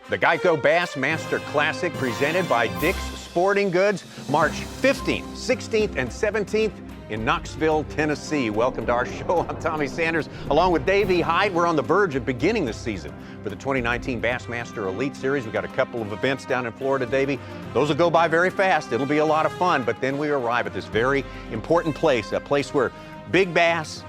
The GEICO Bassmaster Classic presented by Dick's Sporting Goods, March 15th, 16th, and 17th in Knoxville, Tennessee. Welcome to our show. I'm Tommy Sanders, along with Dave E. Hyde. We're on the verge of beginning the season for the 2019 Bassmaster Elite Series. We've got a couple of events down in Florida, Davey. Those will go by very fast. It'll be a lot of fun, but then we arrive at this very important place, a place where big bass,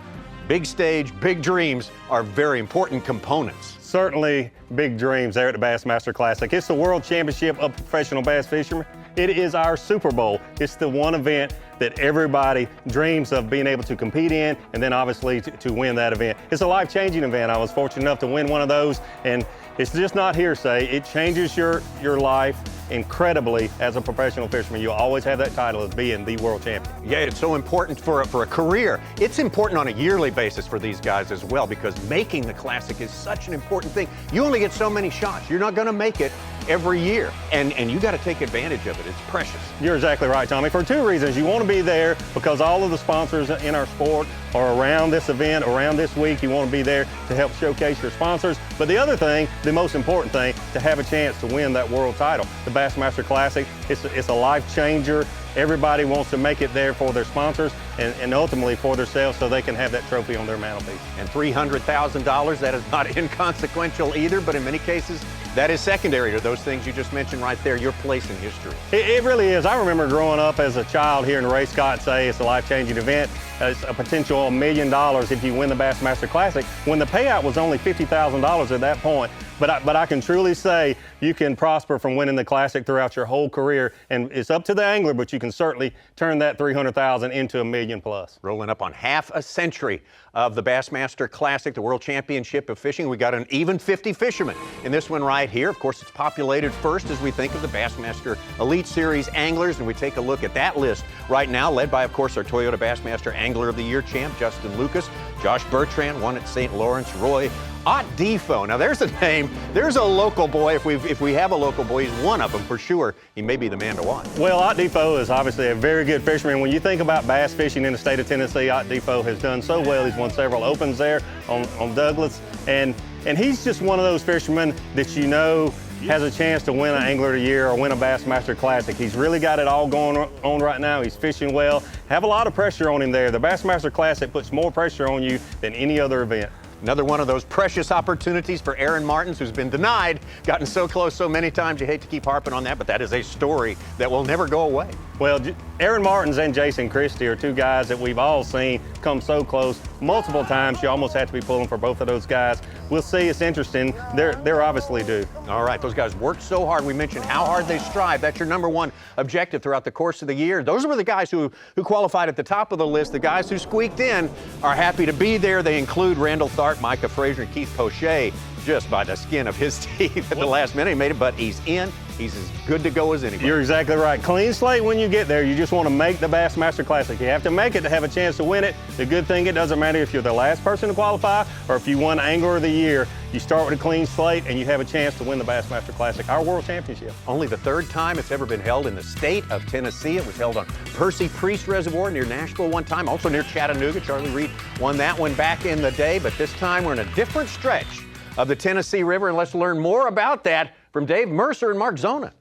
big stage, big dreams are very important components. Certainly big dreams there at the Bassmaster Classic. It's the World Championship of Professional Bass Fishermen. It is our Super Bowl. It's the one event that everybody dreams of being able to compete in, and then obviously to win that event. It's a life-changing event. I was fortunate enough to win one of those, and it's just not hearsay. It changes your life incredibly as a professional fisherman. You'll always have that title as being the world champion. Yeah, it's so important for a career. It's important on a yearly basis for these guys as well, because making the Classic is such an important thing. You only get so many shots. You're not going to make it every year, and you got to take advantage of it. It's precious. You're exactly right, Tommy, for two reasons. You want to be there because all of the sponsors in our sport are around this event, around this week. You want to be there to help showcase your sponsors. But the other thing, the most important thing, to have a chance to win that world title. The Bassmaster Classic, it's a life changer. Everybody wants to make it there for their sponsors and ultimately for themselves so they can have that trophy on their mantelpiece. And $300,000, that is not inconsequential either, but in many cases, that is secondary to those things you just mentioned right there, your place in history. It really is. I remember growing up as a child hearing Ray Scott say it's a life-changing event. It's a potential $1 million if you win the Bassmaster Classic, when the payout was only $50,000 at that point. But I can truly say you can prosper from winning the Classic throughout your whole career, and it's up to the angler, but you can certainly turn that $300,000 into $1 million plus. Rolling up on half a century of the Bassmaster Classic, the World Championship of Fishing. We got an even 50 fishermen in this one right here. Of course, it's populated first as we think of the Bassmaster Elite Series anglers, and we take a look at that list right now, led by, of course, our Toyota Bassmaster Angler of the Year champ, Justin Lucas, Josh Bertrand, won at St. Lawrence, Roy Ott Defo. Now there's a name, there's a local boy. If we have a local boy, he's one of them for sure. He may be the man to watch. Well, Ott Defo is obviously a very good fisherman. When you think about bass fishing in the state of Tennessee, Ott Defo has done so well. He's won several opens there on Douglas, and he's just one of those fishermen that you know has a chance to win an Angler of the Year or win a Bassmaster Classic. He's really got it all going on right now. He's fishing well. Have a lot of pressure on him there. The Bassmaster Classic puts more pressure on you than any other event. Another one of those precious opportunities for Aaron Martins, who's been denied, gotten so close so many times. You hate to keep harping on that, but that is a story that will never go away. Well, Aaron Martins and Jason Christie are two guys that we've all seen come so close multiple times. You almost have to be pulling for both of those guys. We'll see. It's interesting. They're obviously due. All right, those guys worked so hard. We mentioned how hard they strive. That's your number one objective throughout the course of the year. Those were the guys who qualified at the top of the list. The guys who squeaked in are happy to be there. They include Randall Tharp, Micah Frazier, and Keith Poche, just by the skin of his teeth at the last minute. He made it, but he's in. He's as good to go as anybody. You're exactly right. Clean slate when you get there. You just want to make the Bassmaster Classic. You have to make it to have a chance to win it. The good thing, it doesn't matter if you're the last person to qualify or if you won Angler of the Year. You start with a clean slate and you have a chance to win the Bassmaster Classic, our World Championship. Only the third time it's ever been held in the state of Tennessee. It was held on Percy Priest Reservoir near Nashville one time, also near Chattanooga. Charlie Reed won that one back in the day, but this time we're in a different stretch of the Tennessee River, and let's learn more about that from Dave Mercer and Mark Zona.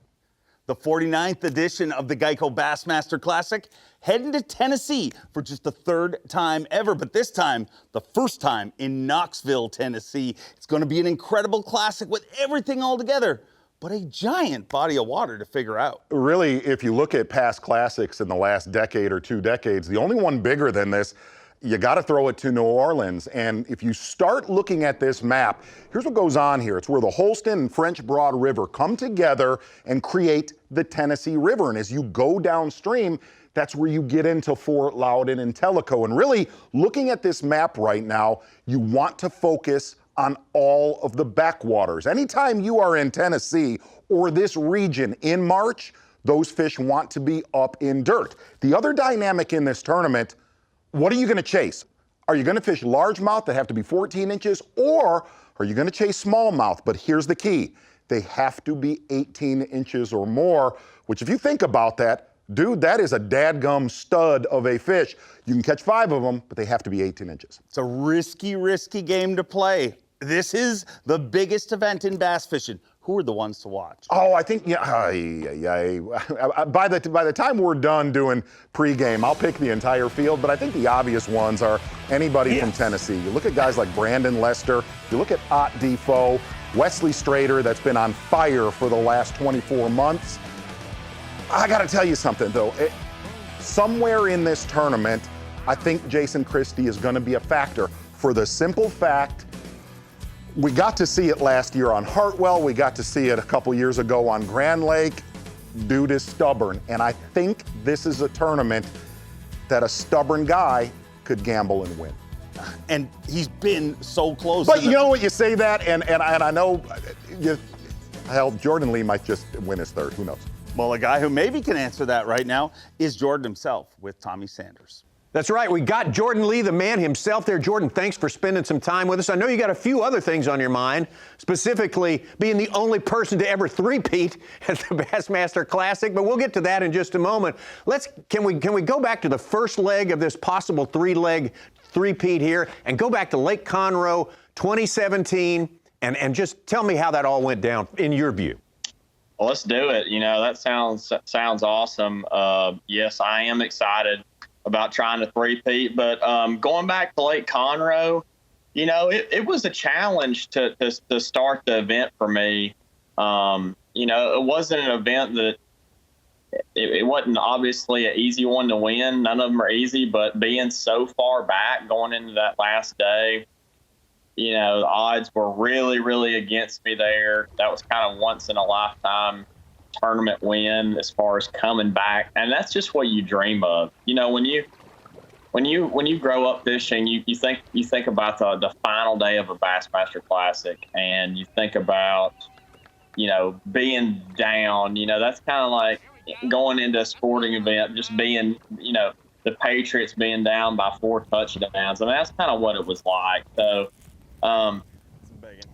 The 49th edition of the GEICO Bassmaster Classic heading to Tennessee for just the third time ever, but this time, the first time in Knoxville, Tennessee. It's going to be an incredible classic with everything all together, but a giant body of water to figure out. Really, if you look at past classics in the last decade or 2 decades, the only one bigger than this, you got to throw it to New Orleans. And if you start looking at this map, here's what goes on here. It's where the Holston and French Broad River come together and create the Tennessee River. And as you go downstream, that's where you get into Fort Loudoun and Tellico. And really, looking at this map right now, you want to focus on all of the backwaters. Anytime you are in Tennessee or this region in March, those fish want to be up in dirt. The other dynamic in this tournament, what are you going to chase? Are you going to fish largemouth that have to be 14 inches, or are you going to chase smallmouth? But here's the key. They have to be 18 inches or more, which if you think about that, dude, that is a dadgum stud of a fish. You can catch 5 of them, but they have to be 18 inches. It's a risky game to play. This is the biggest event in bass fishing. Who are the ones to watch? Oh, I think, by the time we're done doing pregame, I'll pick the entire field, but I think the obvious ones are anybody from Tennessee. You look at guys like Brandon Lester, you look at Ott Defoe, Wesley Strader, that's been on fire for the last 24 months. I got to tell you something, though. Somewhere in this tournament, I think Jason Christie is going to be a factor for the simple fact we got to see it last year on Hartwell. We got to see it a couple years ago on Grand Lake. Dude is stubborn. And I think this is a tournament that a stubborn guy could gamble and win. And he's been so close. But you know what, you say that, and I know, hell, Jordan Lee might just win his third. Who knows? Well, a guy who maybe can answer that right now is Jordan himself with Tommy Sanders. That's right. We got Jordan Lee, the man himself there. Jordan, thanks for spending some time with us. I know you got a few other things on your mind, specifically being the only person to ever three-peat at the Bassmaster Classic, but we'll get to that in just a moment. Can we go back to the first leg of this possible three-leg three-peat here and go back to Lake Conroe 2017 and just tell me how that all went down in your view. Well, let's do it. You know, that sounds awesome. Yes, I am excited about trying to three-peat, but going back to Lake Conroe, you know, it was a challenge to start the event for me. You know, it wasn't an event that it wasn't obviously an easy one to win. None of them are easy, but being so far back going into that last day, you know, the odds were really, really against me there. That was kind of once in a lifetime tournament win as far as coming back, and that's just what you dream of. You know, when you grow up fishing, you think about the final day of a Bassmaster Classic, and you think about, you know, being down. You know, that's kind of like going into a sporting event, just being, you know, the Patriots being down by 4 touchdowns. I mean, that's kind of what it was like. So,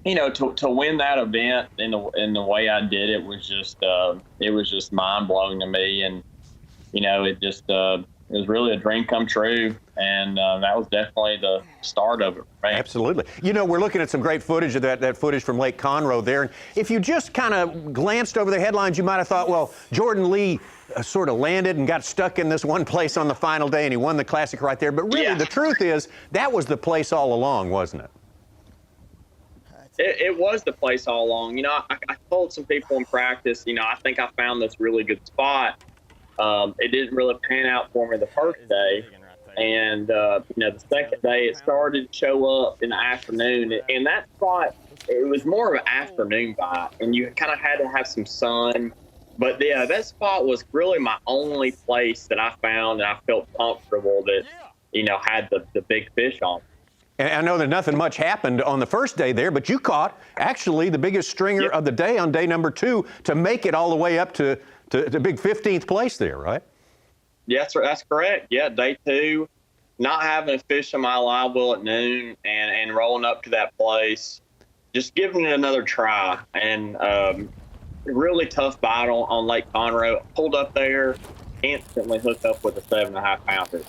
you know, to win that event in the way I did, it was just mind blowing to me, and you know, it was really a dream come true, and that was definitely the start of it. Right? Absolutely. You know, we're looking at some great footage of that footage from Lake Conroe there, and if you just kind of glanced over the headlines, you might have thought, well, Jordan Lee sort of landed and got stuck in this one place on the final day, and he won the Classic right there. But really, the truth is, that was the place all along, wasn't it? It was the place all along. You know, I told some people in practice, you know, I think I found this really good spot. It didn't really pan out for me the first day. And, you know, the second day it started to show up in the afternoon. And that spot, it was more of an afternoon vibe. And you kind of had to have some sun. But, yeah, that spot was really my only place that I found that I felt comfortable that, you know, had the big fish on. And I know that nothing much happened on the first day there, but you caught actually the biggest stringer of the day on day number 2 to make it all the way up to big 15th place there, right? Yes, that's correct. Yeah, day 2, not having a fish on my live well at noon and rolling up to that place, just giving it another try. And really tough bite on Lake Conroe. Pulled up there, instantly hooked up with a 7.5 pounder.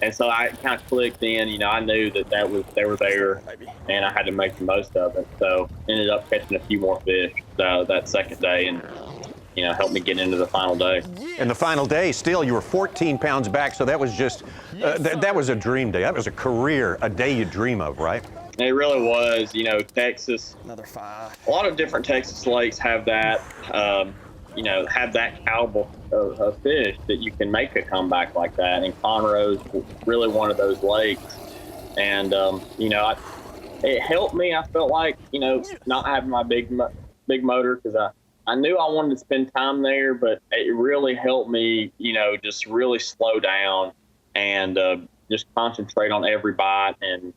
And so I kind of clicked in, you know, I knew that they were there, and I had to make the most of it. So ended up catching a few more fish that second day, and, you know, helped me get into the final day. And the final day, still, you were 14 pounds back, so that was just, that was a dream day. That was a day you dream of, right? It really was. You know, Texas, another 5. A lot of different Texas lakes have that, you know, have that caliber of fish that you can make a comeback like that. And Conroe's really one of those lakes. And, you know, it helped me. I felt like, you know, not having my big motor, because I knew I wanted to spend time there, but it really helped me, you know, just really slow down and just concentrate on every bite. And,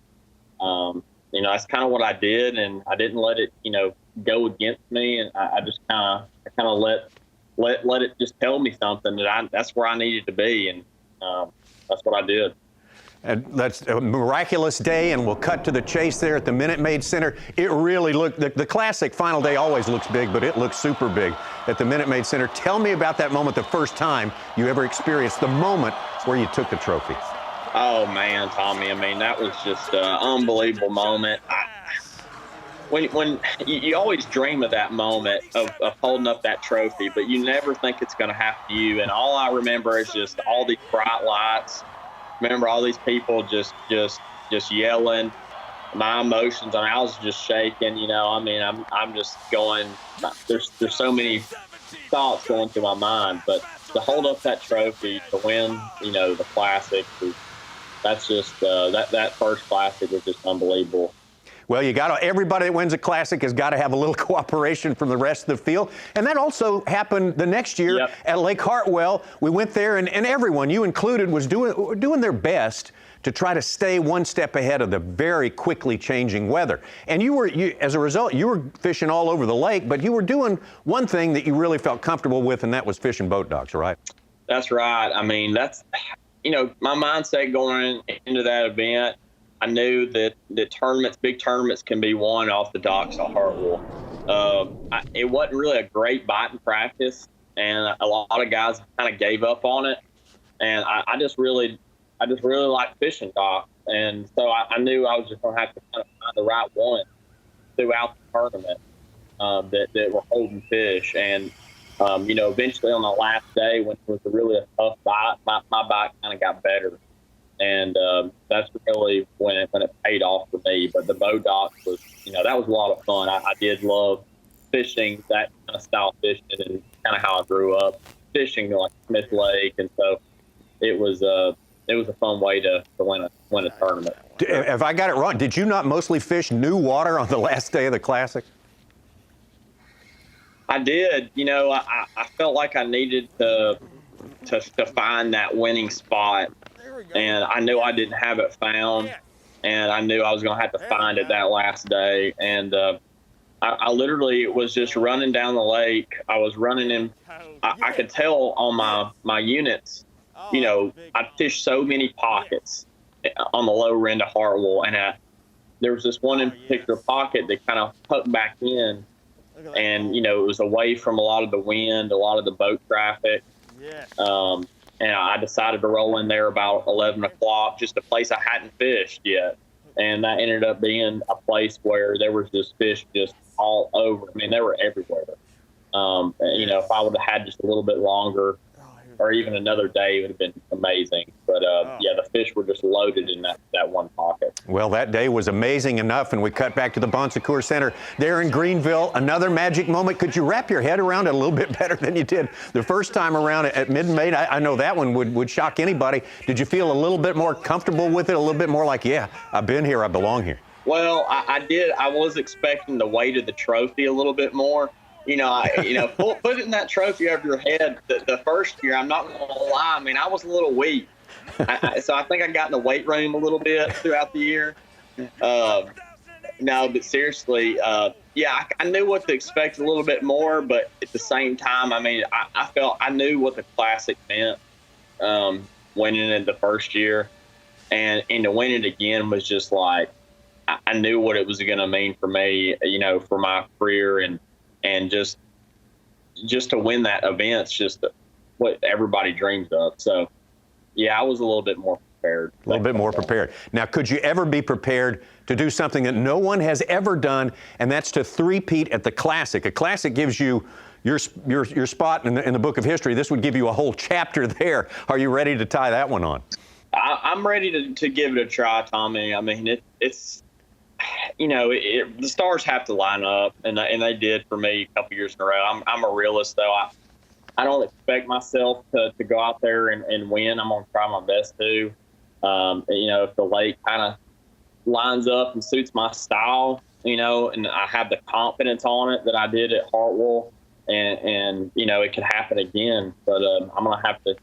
you know, that's kind of what I did. And I didn't let it, you know, go against me. And I just kind of let it just tell me something that's where I needed to be. And that's what I did. And that's a miraculous day, and we'll cut to the chase there at the Minute Maid Center. It really looked, the Classic final day always looks big, but it looks super big at the Minute Maid Center. Tell me about that moment, the first time you ever experienced the moment where you took the trophy. Oh, man, Tommy, I mean, that was just an unbelievable moment. when you always dream of that moment of holding up that trophy, but you never think it's going to happen to you. And all I remember is just all these bright lights. Remember all these people just yelling. My emotions, I was just shaking. I mean, I'm just going. There's so many thoughts going through my mind, but to hold up that trophy, to win, the Classic, that's just that first Classic was just unbelievable. Well, everybody that wins a Classic has got to have a little cooperation from the rest of the field. And that also happened the next year at Lake Hartwell. We went there, and everyone, you included, was doing their best to try to stay one step ahead of the very quickly changing weather. And as a result, you were fishing all over the lake, but you were doing one thing that you really felt comfortable with, and that was fishing boat docks, right? That's right. I mean, that's, my mindset going into that event. I knew that big tournaments can be won off the docks at Hartwell. It wasn't really a great biting practice, and a lot of guys kind of gave up on it. And I just really like fishing docks, and so I knew I was just going to have to kind of find the right one throughout the tournament that were holding fish. And eventually on the last day, when it was really a tough bite, my bite kind of got better. And that's really when it paid off for me. But the boat docks was, that was a lot of fun. I did love fishing that kind of style fishing, and kind of how I grew up fishing like Smith Lake. And so it was a fun way to win a tournament. If I got it wrong, did you not mostly fish new water on the last day of the Classic? I did. I felt like I needed to find that winning spot. And I knew I didn't have it found, and I knew I was going to have to find it that last day. And I literally was just running down the lake. I was running in. I could tell on my units, I fished so many pockets on the lower end of Hartwell, and there was this one in particular pocket that kind of hooked back in, and it was away from a lot of the wind, a lot of the boat traffic. And I decided to roll in there about 11 o'clock, just a place I hadn't fished yet. And that ended up being a place where there was just fish just all over. I mean, they were everywhere. If I would have had just a little bit longer or even another day, it would have been amazing. But, the fish were just loaded in that one pocket. Well, that day was amazing enough, and we cut back to the Bon Secours Center there in Greenville. Another magic moment. Could you wrap your head around it a little bit better than you did the first time around at Mid-May? I know that one would shock anybody. Did you feel a little bit more comfortable with it, a little bit more like, yeah, I've been here, I belong here? Well, I did. I was expecting the weight of the trophy a little bit more. Putting that trophy over your head the first year, I'm not going to lie. I mean, I was a little weak. So I think I got in the weight room a little bit throughout the year. No, but seriously, I knew what to expect a little bit more, but at the same time, I mean, I felt I knew what the Classic meant winning it the first year, and to win it again was just like I knew what it was going to mean for me, for my career, and just to win that event's just what everybody dreams of. So, yeah, I was a little bit more prepared. A little bit more prepared. Now, could you ever be prepared to do something that no one has ever done, and that's to three-peat at the Classic? A Classic gives you your spot in the book of history. This would give you a whole chapter there. Are you ready to tie that one on? I'm ready to give it a try, Tommy. I mean, it's the stars have to line up, and they did for me a couple years in a row. I'm a realist, though. I don't expect myself to go out there and win. I'm going to try my best to. If the lake kind of lines up and suits my style, and I have the confidence on it that I did at Hartwell, and it could happen again. But I'm going to have to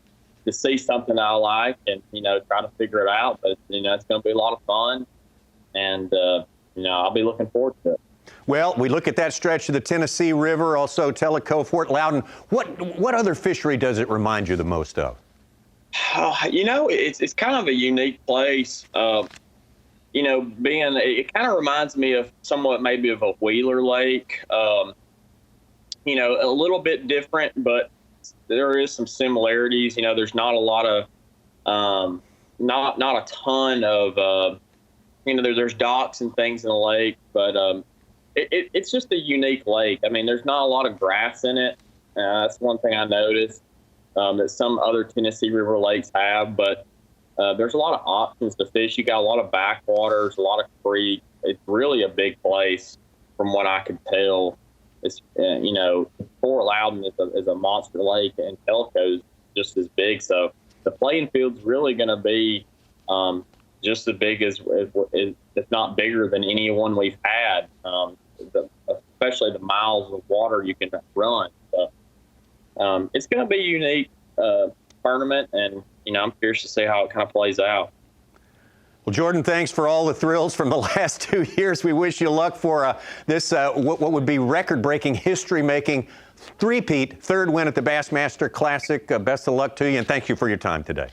see something that I like and, try to figure it out. But, it's going to be a lot of fun. And, I'll be looking forward to it. Well, we look at that stretch of the Tennessee River, also Tellico, Fort Loudon. What other fishery does it remind you the most of? It's kind of a unique place. It kind of reminds me of somewhat maybe of a Wheeler Lake. A little bit different, but there is some similarities. There's not a lot of, not a ton of, there's docks and things in the lake, but it's just a unique lake. I mean, there's not a lot of grass in it. That's one thing I noticed that some other Tennessee River lakes have, but there's a lot of options to fish. You got a lot of backwaters, a lot of creeks. It's really a big place from what I could tell. It's, Fort Loudon is a monster lake, and Telco's just as big. So the playing field's really going to be just as big as, if not bigger than any one we've had, especially the miles of water you can run. So it's going to be a unique tournament, and I'm curious to see how it kind of plays out. Well, Jordan, thanks for all the thrills from the last 2 years. We wish you luck for this, what would be record-breaking, history-making three-peat, third win at the Bassmaster Classic. Best of luck to you, and thank you for your time today.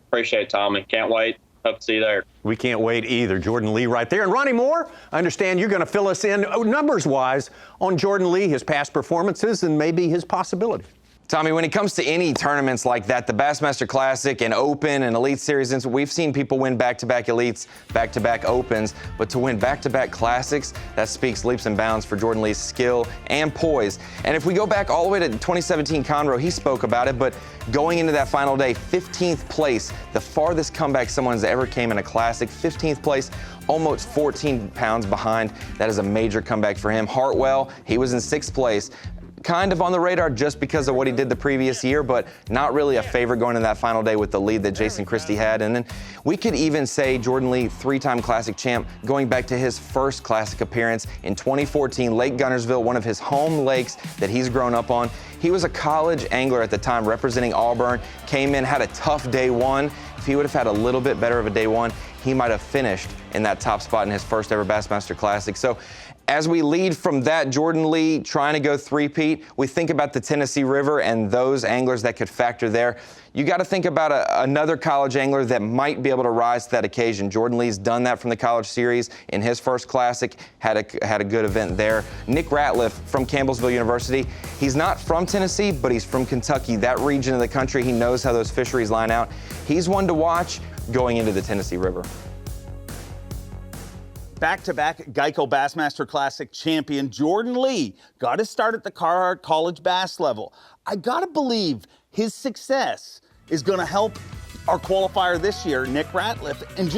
Appreciate it, Tommy. Can't wait. Hope to see you there. We can't wait either. Jordan Lee right there. And Ronnie Moore, I understand you're going to fill us in numbers-wise on Jordan Lee, his past performances, and maybe his possibility. Tommy, when it comes to any tournaments like that, the Bassmaster Classic and Open and Elite Series, and we've seen people win back-to-back Elites, back-to-back Opens, but to win back-to-back Classics, that speaks leaps and bounds for Jordan Lee's skill and poise. And if we go back all the way to 2017 Conroe, he spoke about it, but going into that final day, 15th place, the farthest comeback someone's ever came in a Classic, 15th place, almost 14 pounds behind. That is a major comeback for him. Hartwell, he was in 6th place. Kind of on the radar just because of what he did the previous year, but not really a favorite going into that final day with the lead that Jason Christie had. And then we could even say Jordan Lee, 3-time Classic champ, going back to his first Classic appearance in 2014, Lake Guntersville, one of his home lakes that he's grown up on. He was a college angler at the time representing Auburn, came in, had a tough day one. If he would have had a little bit better of a day one, he might have finished in that top spot in his first ever Bassmaster Classic. So as we lead from that, Jordan Lee trying to go three-peat, we think about the Tennessee River and those anglers that could factor there. You got to think about another college angler that might be able to rise to that occasion. Jordan Lee's done that from the College Series in his first Classic, had a good event there. Nick Ratliff from Campbellsville University. He's not from Tennessee, but he's from Kentucky, that region of the country. He knows how those fisheries line out. He's one to watch going into the Tennessee River. Back-to-back GEICO Bassmaster Classic champion Jordan Lee got his start at the Carhartt College Bass level. I gotta believe his success is gonna help our qualifier this year, Nick Ratliff. And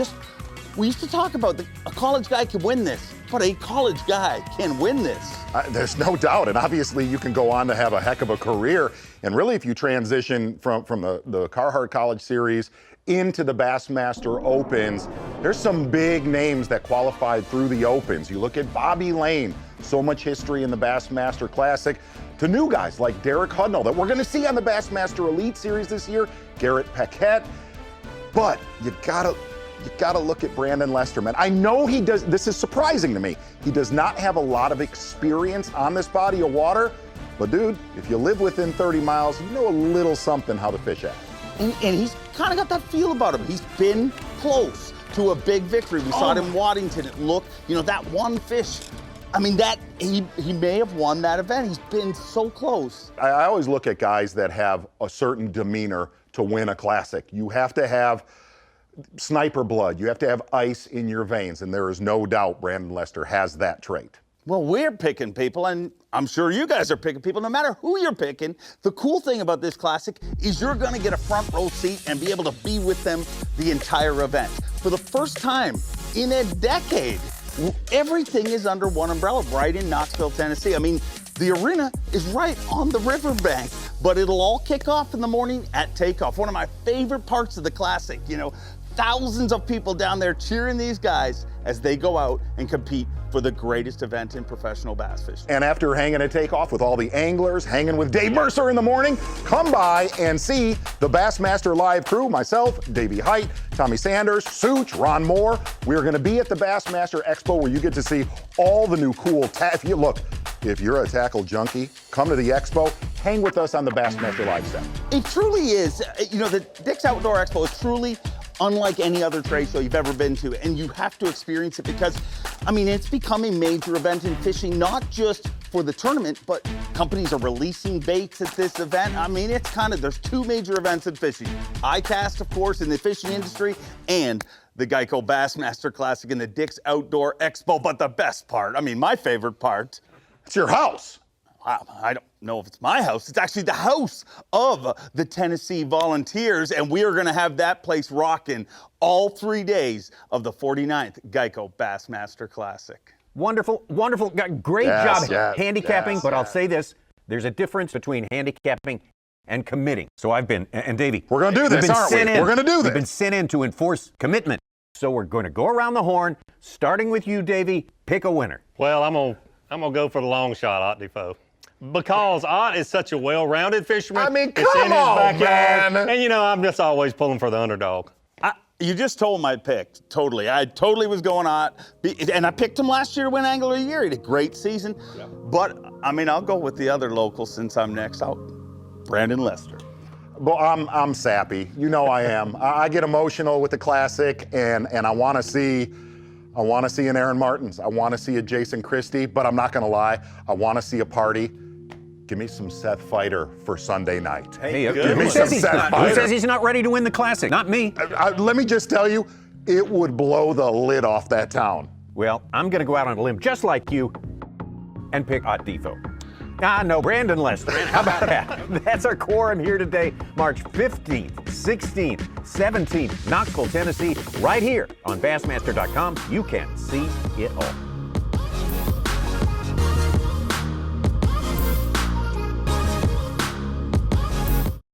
we used to talk about a college guy can win this, but a college guy can win this. There's no doubt, and obviously you can go on to have a heck of a career. And really, if you transition from the Carhartt College Series into the Bassmaster Opens, there's some big names that qualified through the Opens. You look at Bobby Lane, so much history in the Bassmaster Classic, to new guys like Derek Hudnall that we're going to see on the Bassmaster Elite Series this year, Garrett Paquette. But you gotta look at Brandon Lester, man. I know he does, this is surprising to me. He does not have a lot of experience on this body of water, but dude, if you live within 30 miles, you know a little something how to fish at. And he's kind of got that feel about him. He's been close to a big victory. We saw it in Waddington. It looked, that one fish. I mean, that he may have won that event. He's been so close. I always look at guys that have a certain demeanor to win a Classic. You have to have sniper blood. You have to have ice in your veins, and there is no doubt Brandon Lester has that trait. Well, we're picking people, and I'm sure you guys are picking people. No matter who you're picking, the cool thing about this Classic is you're going to get a front row seat and be able to be with them the entire event. For the first time in a decade, everything is under one umbrella right in Knoxville, Tennessee. I mean, the arena is right on the riverbank, but it'll all kick off in the morning at takeoff. One of my favorite parts of the Classic, thousands of people down there cheering these guys as they go out and compete for the greatest event in professional bass fishing. And after hanging at takeoff with all the anglers, hanging with Dave Mercer in the morning, come by and see the Bassmaster Live crew, myself, Davey Height, Tommy Sanders, Such, Ron Moore. We're gonna be at the Bassmaster Expo where you get to see all the new cool if you're a tackle junkie, come to the expo, hang with us on the Bassmaster Live set. It truly is, the Dick's Outdoor Expo is truly unlike any other trade show you've ever been to, and you have to experience it because, it's become a major event in fishing, not just for the tournament, but companies are releasing baits at this event. There's two major events in fishing. ICAST, of course, in the fishing industry, and the GEICO Bassmaster Classic and the Dick's Outdoor Expo. But the best part, I mean, my favorite part, It's your house. I don't know if it's my house. It's actually the house of the Tennessee Volunteers, and we are going to have that place rocking all 3 days of the 49th GEICO Bassmaster Classic. Wonderful, wonderful. Great Yes, job yes, handicapping, yes, but I'll yes. say this. There's a difference between handicapping and committing. So I've been, and Davey. We're gonna do we've this, been aren't we? sent in- We're gonna do We've been this. sent in to enforce commitment. So we're going to go around the horn, starting with you, Davey. Pick a winner. Well, I'm gonna go for the long shot, Ott Defoe. Because Ott is such a well-rounded fisherman. I mean, It's in come his on, backyard. man. And you know, I'm just always pulling for the underdog. You just told my pick, totally. I totally was going on, and I picked him last year to win Angler of the Year. He had a great season. Yeah. But, I mean, I'll go with the other local since I'm next out. Brandon Lester. Well, I'm sappy. You know I am. I get emotional with the Classic, and I want to see an Aaron Martins. I want to see a Jason Christie, but I'm not going to lie. I want to see a party. Give me some Seth Fighter for Sunday night. Hey, Give me who some says, Seth who Fighter. says he's not ready to win the Classic? Not me. Let me just tell you, it would blow the lid off that town. Well, I'm going to go out on a limb just like you and pick Ott Defoe. No, Brandon Lester. How about that? That's our quorum here today, March 15th, 16th, 17th, Knoxville, Tennessee, right here on Bassmaster.com. You can see it all.